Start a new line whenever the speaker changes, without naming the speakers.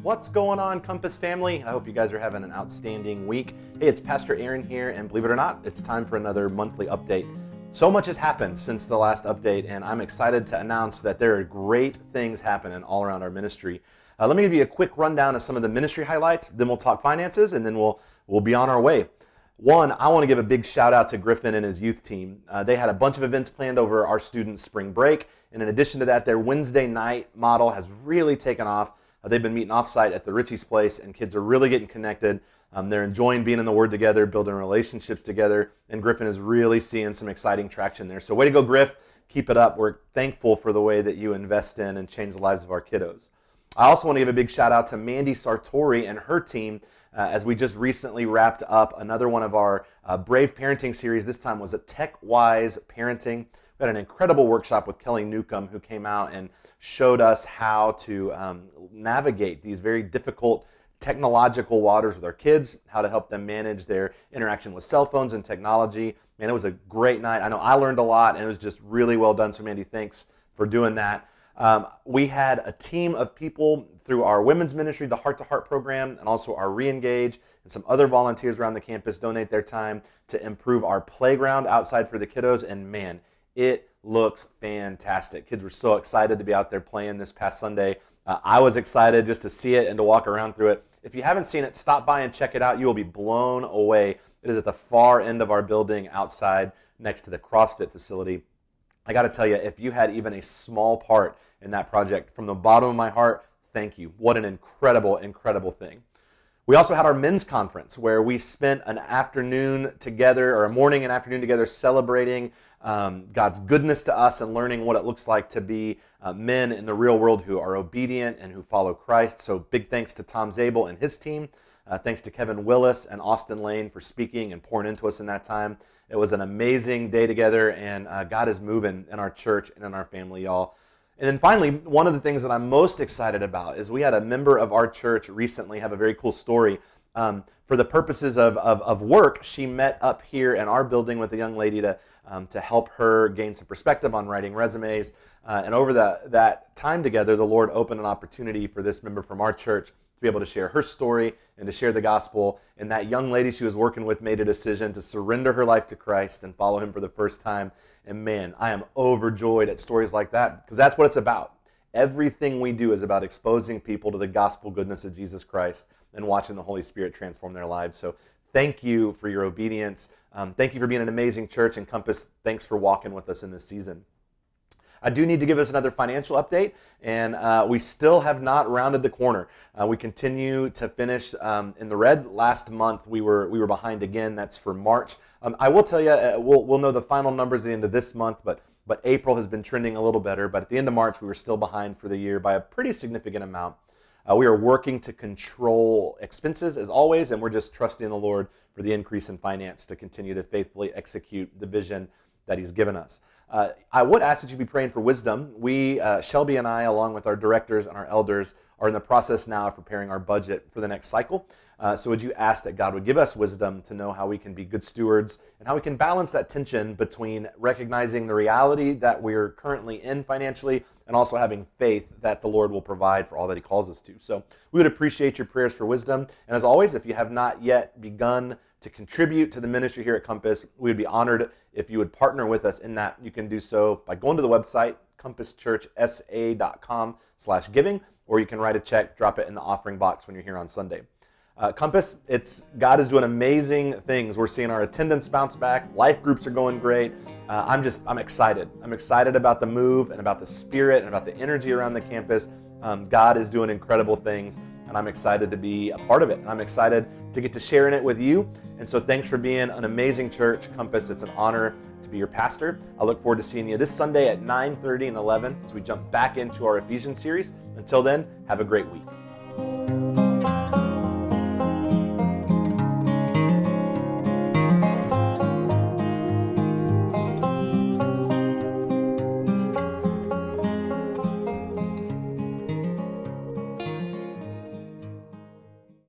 What's going on, Compass family? I hope you guys are having an outstanding week. Hey, it's Pastor Aaron here, and believe it or not, it's time for another monthly update. So much has happened since the last update, and I'm excited to announce that there are great things happening all around our ministry. Let me give you a quick rundown of some of the ministry highlights, then we'll talk finances, and then we'll be on our way. One, I want to give a big shout out to Griffin and his youth team. They had a bunch of events planned over our students' spring break, and in addition to that, their Wednesday night model has really taken off. They've been meeting offsite at the Ritchie's place, and kids are really getting connected. They're enjoying being in the Word together, building relationships together, and Griffin is really seeing some exciting traction there. So way to go, Griff. Keep it up. We're thankful for the way that you invest in and change the lives of our kiddos. I also want to give a big shout out to Mandy Sartori and her team as we just recently wrapped up another one of our Brave Parenting series. This time was a Tech-Wise Parenting. We had an incredible workshop with Kelly Newcomb, who came out and showed us how to navigate these very difficult technological waters with our kids, how to help them manage their interaction with cell phones and technology. Man, it was a great night. I know I learned a lot, and it was just really well done. So Mandy, thanks for doing that. We had a team of people through our women's ministry, the Heart to Heart program, and also our Reengage, and some other volunteers around the campus donate their time to improve our playground outside for the kiddos. And man, it looks fantastic. Kids were so excited to be out there playing this past Sunday. I was excited just to see it and to walk around through it. If you haven't seen it, stop by and check it out. You will be blown away. It is at the far end of our building outside next to the CrossFit facility. I got to tell you, if you had even a small part in that project, from the bottom of my heart, thank you. What an incredible, incredible thing. We also had our men's conference where we spent an afternoon together, or a morning and afternoon together, celebrating God's goodness to us and learning what it looks like to be men in the real world who are obedient and who follow Christ. So big thanks to Tom Zabel and his team. Thanks to Kevin Willis and Austin Lane for speaking and pouring into us in that time. It was an amazing day together, and God is moving in our church and in our family, y'all. And then finally, one of the things that I'm most excited about is we had a member of our church recently have a very cool story. For the purposes of work, she met up here in our building with a young lady to help her gain some perspective on writing resumes. And over that time together, the Lord opened an opportunity for this member from our church to be able to share her story and to share the gospel. And that young lady she was working with made a decision to surrender her life to Christ and follow him for the first time. And man, I am overjoyed at stories like that, because that's what it's about. Everything we do is about exposing people to the gospel goodness of Jesus Christ and watching the Holy Spirit transform their lives. So thank you for your obedience. Thank you for being an amazing church, and Compass, thanks for walking with us in this season. I do need to give us another financial update, and we still have not rounded the corner. We continue to finish in the red. Last month we were behind again. That's for March. I will tell you, we'll know the final numbers at the end of this month, but April has been trending a little better. But at the end of March, we were still behind for the year by a pretty significant amount. We are working to control expenses as always, and we're just trusting the Lord for the increase in finance to continue to faithfully execute the vision that He's given us. I would ask that you be praying for wisdom. We, Shelby and I, along with our directors and our elders, are in the process now of preparing our budget for the next cycle. So would you ask that God would give us wisdom to know how we can be good stewards and how we can balance that tension between recognizing the reality that we're currently in financially and also having faith that the Lord will provide for all that He calls us to. So we would appreciate your prayers for wisdom. And as always, if you have not yet begun to contribute to the ministry here at Compass, we would be honored if you would partner with us in that. You can do so by going to the website, compasschurchsa.com/giving, or you can write a check, drop it in the offering box when you're here on Sunday. Compass, God is doing amazing things. We're seeing our attendance bounce back. Life groups are going great. I'm excited. I'm excited about the move and about the spirit and about the energy around the campus. God is doing incredible things, and I'm excited to be a part of it. And I'm excited to get to share in it with you. And so thanks for being an amazing church, Compass. It's an honor to be your pastor. I look forward to seeing you this Sunday at 9:30 and 11 as we jump back into our Ephesians series. Until then, have a great week.